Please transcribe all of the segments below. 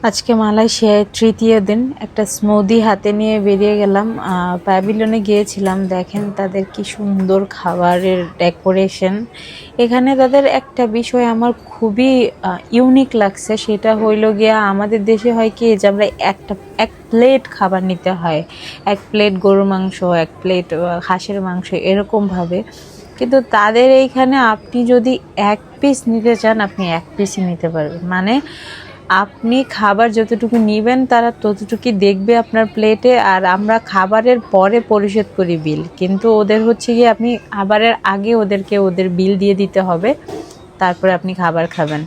আজকে মালয়েশিয়ায় তৃতীয় দিন। একটা স্মুদি হাতে নিয়ে বেরিয়ে গেলাম। প্যাভিলিয়নে গিয়েছিলাম। দেখেন তাদের কি সুন্দর খাবারের ডেকোরেশন। এখানে তাদের একটা বিষয় আমার খুবই ইউনিক লাগছে, সেটা হইল গিয়া আমাদের দেশে হয় কি যে আমরা এক প্লেট খাবার নিতে হয়, এক প্লেট গরুর মাংস, এক প্লেট হাঁসের মাংস, এরকমভাবে। কিন্তু তাদের এইখানে আপনি যদি এক পিস নিতে চান, আপনি এক পিসই নিতে পারবেন। মানে আপনি খাবার যতটুকু নিবেন তারা ততটুকুই দেখবে আপনার প্লেটে, আর আমরা খাবারের পরে পরিশোধ করি বিল। কিন্তু ওদের হচ্ছে গিয়ে আপনি খাবারের আগে ওদেরকে ওদের বিল দিয়ে দিতে হবে, তারপরে আপনি খাবার খাবেন।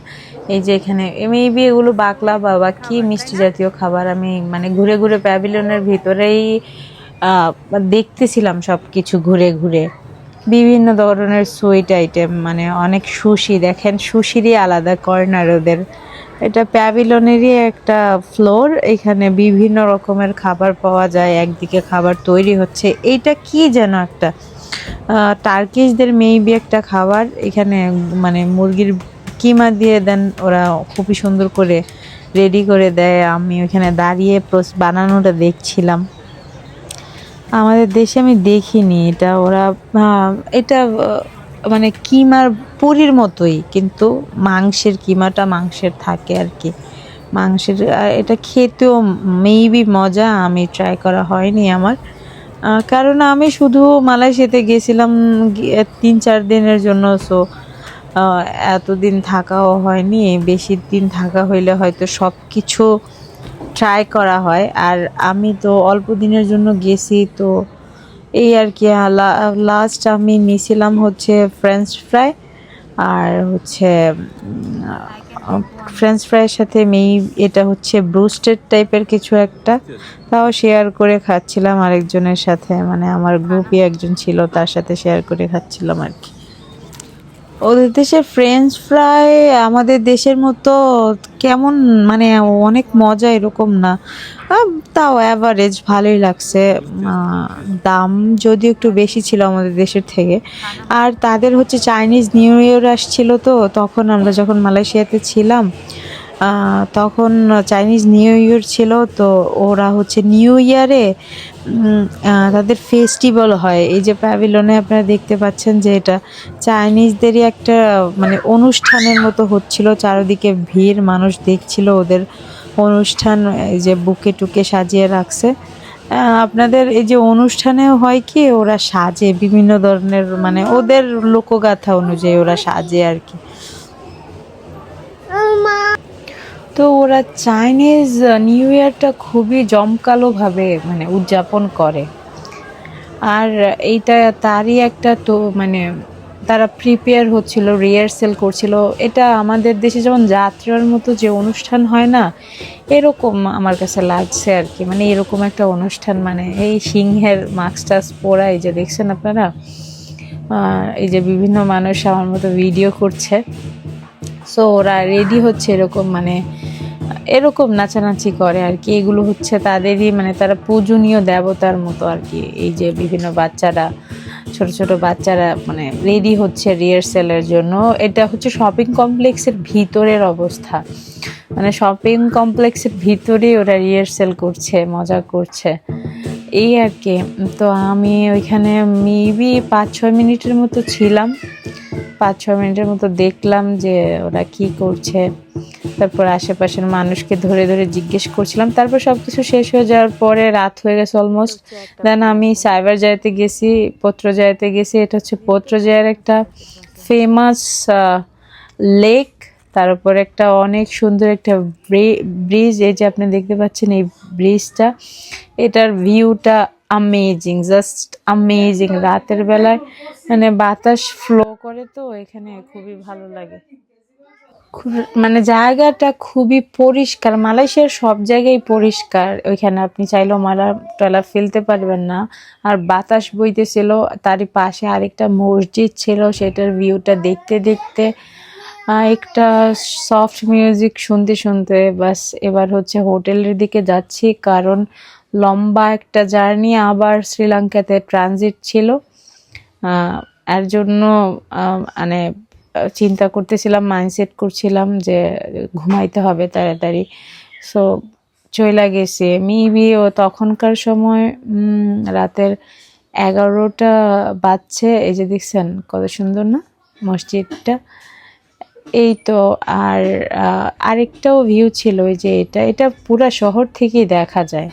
এই যে এখানে মেবি এগুলো বাকলাভা বা কি মিষ্টি জাতীয় খাবার। আমি মানে ঘুরে ঘুরে প্যাভিলিয়নের ভিতরেই দেখতেছিলাম সব কিছু ঘুরে ঘুরে। বিভিন্ন ধরনের সুইট আইটেম, মানে অনেক সুশি। দেখেন সুশিরই আলাদা কর্নার ওদের। এটা প্যাভিলনেরই একটা ফ্লোর, এখানে বিভিন্ন রকমের খাবার পাওয়া যায়। একদিকে খাবার তৈরি হচ্ছে, এইটা কি যেন একটা টার্কিশদের মেবি একটা খাবার। এখানে মানে মুরগির কিমা দিয়ে দেন ওরা, খুবই সুন্দর করে রেডি করে দেয়। আমি ওইখানে দাঁড়িয়ে বানানোটা দেখছিলাম। আমাদের দেশে আমি দেখিনি এটা। ওরা এটা মানে কিমার পুরীর মতোই, কিন্তু মাংসের কিমাটা মাংসের থাকে আর কি। মাংসের এটা খেতেও মেবি মজা। আমি ট্রাই করা হয়নি আমার, কারণ আমি শুধু মালয়েশিয়াতে গেছিলাম 3-4 দিনের জন্য। সো এতদিন থাকাও হয়নি। বেশি দিন থাকা হইলে হয়তো সব কিছু ট্রাই করা হয়। আর আমি তো অল্প দিনের জন্য গেছি, তো এই আর কি। লাস্ট আমি নিয়েছিলাম হচ্ছে ফ্রেঞ্চ ফ্রাই, আর হচ্ছে ফ্রেঞ্চ ফ্রাইয়ের সাথে এটা হচ্ছে ব্রুস্টেড টাইপের কিছু একটা, তাও শেয়ার করে খাচ্ছিলাম আরেকজনের সাথে। মানে আমার গ্রুপে একজন ছিল, তার সাথে শেয়ার করে খাচ্ছিলাম আর কি। ওদের দেশের ফ্রেঞ্চ ফ্রাই আমাদের দেশের মতো কেমন, মানে অনেক মজা এরকম না। তাও অ্যাভারেজ ভালোই লাগছে। দাম যদিও একটু বেশি ছিল আমাদের দেশের থেকে। আর তাদের হচ্ছে চাইনিজ নিউ ইয়ার আসছিল, তো তখন আমরা যখন মালয়েশিয়াতে ছিলাম তখন চাইনিজ নিউ ইয়ার ছিল। তো ওরা হচ্ছে নিউ ইয়ারে তাদের ফেস্টিভ্যাল হয়। এই যে প্যাভিলনে আপনারা দেখতে পাচ্ছেন যে এটা চাইনিজদেরই একটা মানে অনুষ্ঠানের মতো হচ্ছিল। চারিদিকে ভিড়, মানুষ দেখছিল ওদের অনুষ্ঠান। এই যে বুকে টুকে সাজিয়ে রাখছে। আপনাদের এই যে অনুষ্ঠানেও হয় কি, ওরা সাজে বিভিন্ন ধরনের, মানে ওদের লোকগাথা অনুযায়ী ওরা সাজে আর কি। তো ওরা চাইনিজ নিউ ইয়ারটা খুবই জমকালোভাবে মানে উদযাপন করে। আর এইটা তারই একটা, তো মানে তারা প্রিপেয়ার হচ্ছিল, রিহার্সেল করছিল। এটা আমাদের দেশে যেমন যাত্রার মতো যে অনুষ্ঠান হয় না, এরকম আমার কাছে লাগছে আর কি। মানে এরকম একটা অনুষ্ঠান, মানে এই সিংহের মাস্ক টাস্ক পরা, এই যে দেখছেন আপনারা, এই যে বিভিন্ন মানুষ আমার মতো ভিডিও করছে। সো ওরা রেডি হচ্ছে এরকম, মানে এরকম নাচানাচি করে আর কি। এগুলো হচ্ছে তাদেরই, মানে তারা পূজনীয় দেবতার মতো আর কি। এই যে বিভিন্ন বাচ্চারা, ছোট ছোট বাচ্চারা মানে রেডি হচ্ছে রিহার্সেলের জন্য। এটা হচ্ছে শপিং কমপ্লেক্সের ভিতরের অবস্থা, মানে শপিং কমপ্লেক্সের ভিতরেই ওরা রিহার্সেল করছে, মজা করছে এই আর কি। তো আমি ওইখানে মেবি 5-6 মিনিটের মতো ছিলাম। 5-6 মিনিটের মতো দেখলাম যে ওরা কি করছে। তারপর আশেপাশের মানুষকে ধরে ধরে জিজ্ঞেস করছিলাম। তারপর সব কিছু শেষ হয়ে যাওয়ার পরে রাত হয়ে গেছে অলমোস্ট। দেন আমি সাইবার জায়গাতে গেছি, পত্রজায়াতে গেছি। এটা হচ্ছে পত্রজায়ার একটা ফেমাস লেক, তার উপর একটা অনেক সুন্দর একটা ব্রিজ। এই যে আপনি দেখতে পাচ্ছেন এই ব্রিজটা, এটার ভিউটা আমেজিং, জাস্ট আমেজিং। রাতের বেলায় মানে বাতাস ফ্লো করে, তো এখানে খুবই ভালো লাগে। মানে জায়গাটা খুবই পরিষ্কার। মালয়েশিয়ার সব জায়গায় পরিষ্কার, ওইখানে আপনি চাইলেও মালা টলা ফেলতে পারবেন না। আর বাতাস বইতেছিল, তারই পাশে আরেকটা মসজিদ ছিল, সেটার ভিউটা দেখতে দেখতে একটা সফট মিউজিক শুনতে শুনতে বাস এবার হচ্ছে হোটেলের দিকে যাচ্ছি। কারণ লম্বা একটা জার্নি, আবার শ্রীলঙ্কাতে ট্রানজিট ছিল। এর জন্য মানে চিন্তা করতেছিলাম, মাইন্ডসেট করছিলাম যে ঘুমাইতে হবে তাড়াতাড়ি। সো চইলা গেছে মেবি ও তখনকার সময় রাতের 11টা বাজছে। এই যে দেখছেন কত সুন্দর না মসজিদটা। এই তো। আর আরেকটাও ভিউ ছিল ওই যে এটা পুরা শহর থেকেই দেখা যায়।